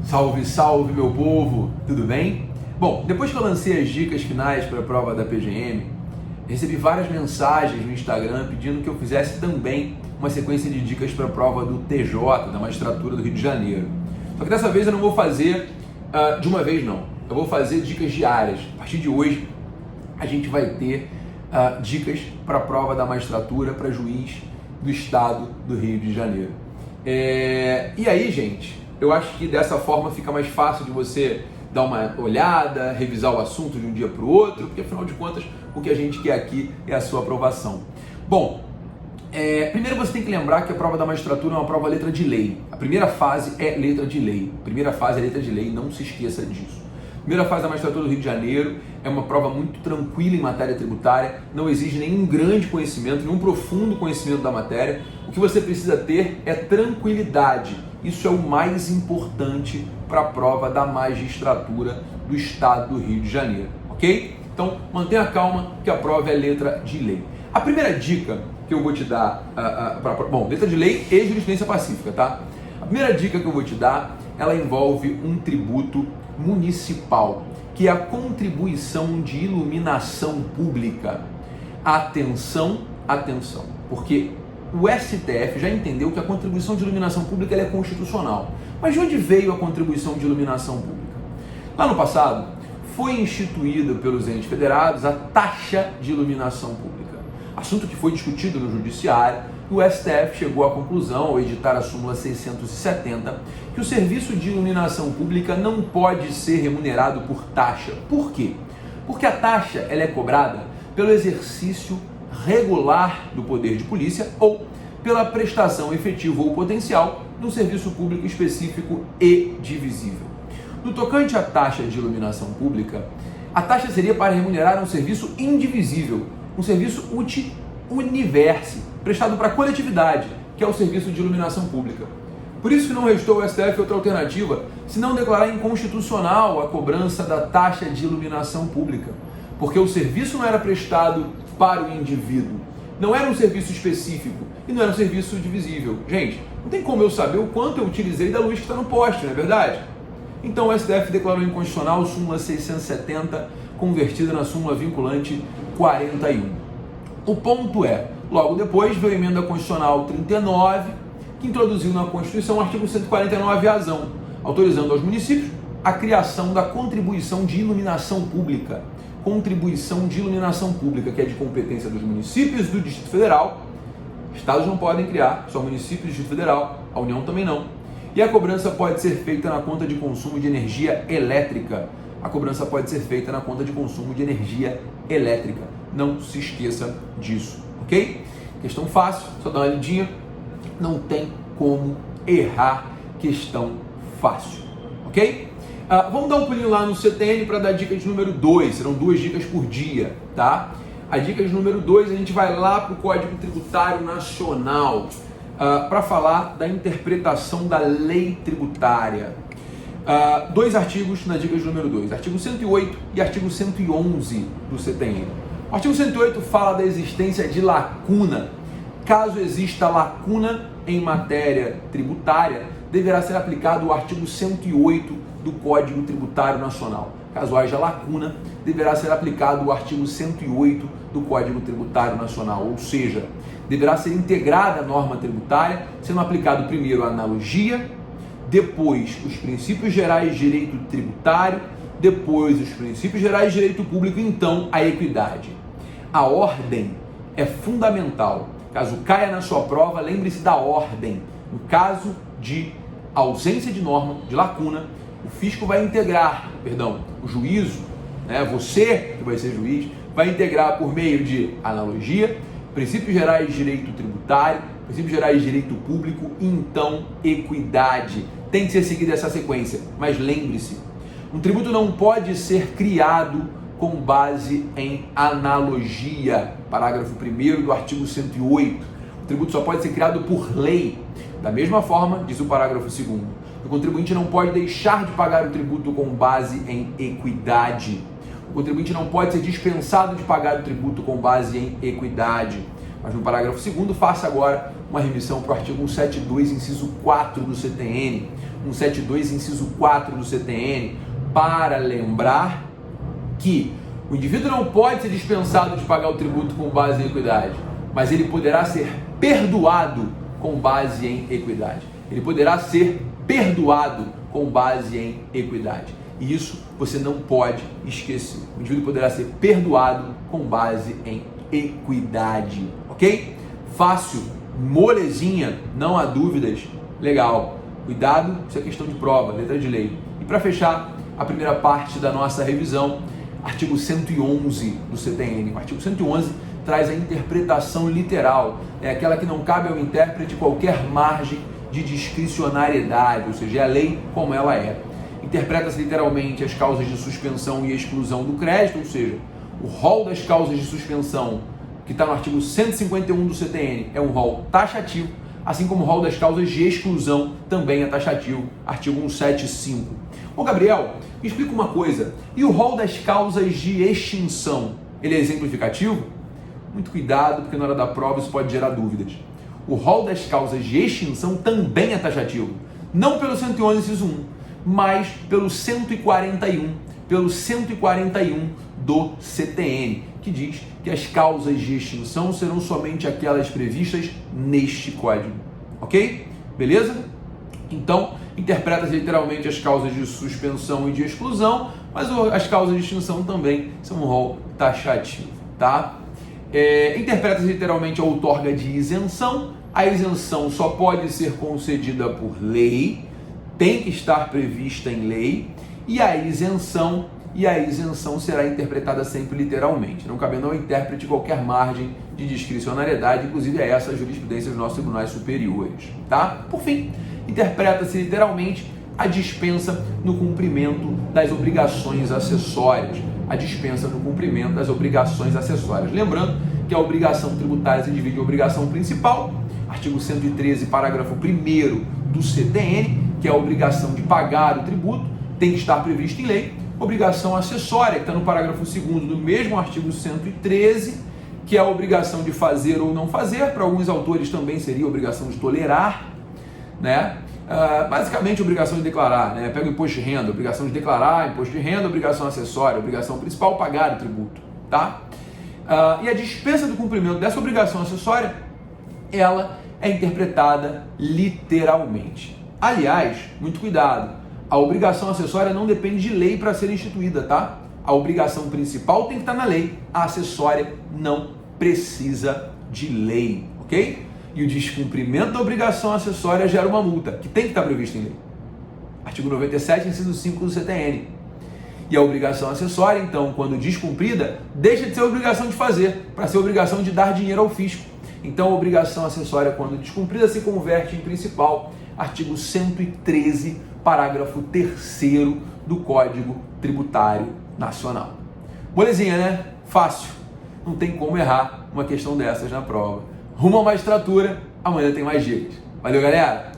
Salve, salve, meu povo! Tudo bem? Bom, depois que eu lancei as dicas finais para a prova da PGM, recebi várias mensagens no Instagram pedindo que eu fizesse também uma sequência de dicas para a prova do TJ, da Magistratura do Rio de Janeiro. Só que dessa vez eu não vou fazer de uma vez, não. Eu vou fazer dicas diárias. A partir de hoje, a gente vai ter dicas para a prova da magistratura para juiz do Estado do Rio de Janeiro. E aí, gente, eu acho que dessa forma fica mais fácil de você dar uma olhada, revisar o assunto de um dia para o outro, porque afinal de contas o que a gente quer aqui é a sua aprovação. Bom, primeiro você tem que lembrar que a prova da magistratura é uma prova letra de lei. A primeira fase é letra de lei. Não se esqueça disso. A primeira fase da magistratura do Rio de Janeiro é uma prova muito tranquila em matéria tributária, não exige nenhum grande conhecimento, nenhum profundo conhecimento da matéria. O que você precisa ter é tranquilidade. Isso é o mais importante para a prova da magistratura do Estado do Rio de Janeiro, ok? Então, mantenha calma que a prova é letra de lei. A primeira dica que eu vou te dar, letra de lei e jurisprudência pacífica, tá? A primeira dica que eu vou te dar, ela envolve um tributo municipal, que é a contribuição de iluminação pública. Atenção, atenção, porque o STF já entendeu que a contribuição de iluminação pública ela é constitucional. Mas de onde veio a contribuição de iluminação pública? Lá no passado, foi instituída pelos entes federados a taxa de iluminação pública. Assunto que foi discutido no judiciário, e o STF chegou à conclusão, ao editar a súmula 670, que o serviço de iluminação pública não pode ser remunerado por taxa. Por quê? Porque a taxa ela é cobrada pelo exercício regular do poder de polícia ou pela prestação efetiva ou potencial de um serviço público específico e divisível. No tocante à taxa de iluminação pública, a taxa seria para remunerar um serviço indivisível, um serviço universe, prestado para a coletividade, que é o serviço de iluminação pública. Por isso que não restou ao STF outra alternativa, se não declarar inconstitucional a cobrança da taxa de iluminação pública, porque o serviço não era prestado para o indivíduo, não era um serviço específico e não era um serviço divisível. Gente, não tem como eu saber o quanto eu utilizei da luz que está no poste, não é verdade? Então o STF declarou inconstitucional a súmula 670, convertida na súmula vinculante 41. O ponto é, logo depois veio a emenda constitucional 39, que introduziu na Constituição o artigo 149-azão, autorizando aos municípios a criação da contribuição de iluminação pública. Contribuição de iluminação pública, que é de competência dos municípios do Distrito Federal. Estados não podem criar, só municípios do Distrito Federal, a União também não. E a cobrança pode ser feita na conta de consumo de energia elétrica. A cobrança pode ser feita na conta de consumo de energia elétrica. Não se esqueça disso, ok? Questão fácil, só dá uma lidinha. Não tem como errar, questão fácil, ok? Vamos dar um pulinho lá no CTN para dar dica de número 2, serão 2 dicas por dia, tá? A dica de número 2, a gente vai lá para o Código Tributário Nacional para falar da interpretação da lei tributária. 2 artigos na dica de número 2, artigo 108 e artigo 111 do CTN. O artigo 108 fala da existência de lacuna. Caso exista lacuna em matéria tributária, deverá ser aplicado o artigo 108 do Código Tributário Nacional. Caso haja lacuna, deverá ser aplicado o artigo 108 do Código Tributário Nacional, ou seja, deverá ser integrada a norma tributária, sendo aplicado primeiro a analogia, depois os princípios gerais de direito tributário, depois os princípios gerais de direito público e então a equidade. A ordem é fundamental. Caso caia na sua prova, lembre-se da ordem. No caso de ausência de norma, de lacuna, o fisco vai integrar, o juízo, você que vai ser juiz, vai integrar por meio de analogia, princípios gerais de direito tributário, princípios gerais de direito público e então equidade. Tem que ser seguida essa sequência, mas lembre-se, um tributo não pode ser criado com base em analogia. Parágrafo 1º do artigo 108. O tributo só pode ser criado por lei. Da mesma forma, diz o parágrafo 2º, o contribuinte não pode deixar de pagar o tributo com base em equidade. O contribuinte não pode ser dispensado de pagar o tributo com base em equidade. Mas no parágrafo 2º, faça agora uma remissão para o artigo 172, inciso 4 do CTN. 172, inciso 4 do CTN, para lembrar que o indivíduo não pode ser dispensado de pagar o tributo com base em equidade, mas ele poderá ser perdoado com base em equidade. Ele poderá ser perdoado com base em equidade. E isso você não pode esquecer. O indivíduo poderá ser perdoado com base em equidade, ok? Fácil, molezinha, não há dúvidas, legal. Cuidado, isso é questão de prova, letra de lei. E para fechar a primeira parte da nossa revisão, artigo 111 do CTN. O artigo 111 traz a interpretação literal, é aquela que não cabe ao intérprete qualquer margem de discricionariedade, ou seja, é a lei como ela é. Interpreta-se literalmente as causas de suspensão e exclusão do crédito, ou seja, o rol das causas de suspensão, que está no artigo 151 do CTN, é um rol taxativo, assim como o rol das causas de exclusão também é taxativo, artigo 175. Ô Gabriel, me explica uma coisa, e o rol das causas de extinção, ele é exemplificativo? Muito cuidado, porque na hora da prova isso pode gerar dúvidas. O rol das causas de extinção também é taxativo, não pelo 111, inciso 1, mas pelo 141 do CTN, que diz que as causas de extinção serão somente aquelas previstas neste código, ok? Beleza? Então, interpreta-se literalmente as causas de suspensão e de exclusão, mas as causas de extinção também são um rol taxativo, tá? Interpreta-se literalmente a outorga de isenção. A isenção só pode ser concedida por lei, tem que estar prevista em lei, e a isenção será interpretada sempre literalmente, não cabendo ao intérprete qualquer margem de discricionariedade, inclusive é essa a jurisprudência dos nossos tribunais superiores, tá? Por fim, interpreta-se literalmente a dispensa no cumprimento das obrigações acessórias, Lembrando que a obrigação tributária se divide em obrigação principal, artigo 113, parágrafo 1º do CTN, que é a obrigação de pagar o tributo, tem que estar previsto em lei. Obrigação acessória, que está no parágrafo 2º do mesmo artigo 113, que é a obrigação de fazer ou não fazer. Para alguns autores também seria a obrigação de tolerar, né? Basicamente, obrigação de declarar, né? Pega o imposto de renda, obrigação de declarar imposto de renda, obrigação acessória, obrigação principal, pagar o tributo, tá? E a dispensa do cumprimento dessa obrigação acessória, ela é interpretada literalmente. Aliás, muito cuidado, a obrigação acessória não depende de lei para ser instituída, tá? A obrigação principal tem que estar na lei, a acessória não precisa de lei, ok? E o descumprimento da obrigação acessória gera uma multa, que tem que estar prevista em lei. Artigo 97, inciso 5 do CTN. E a obrigação acessória, então, quando descumprida, deixa de ser obrigação de fazer, para ser obrigação de dar dinheiro ao fisco. Então, a obrigação acessória, quando descumprida, se converte em principal. Artigo 113, parágrafo 3º do Código Tributário Nacional. Molezinha, né? Fácil. Não tem como errar uma questão dessas na prova. Rumo à magistratura, amanhã tem mais dicas. Valeu, galera!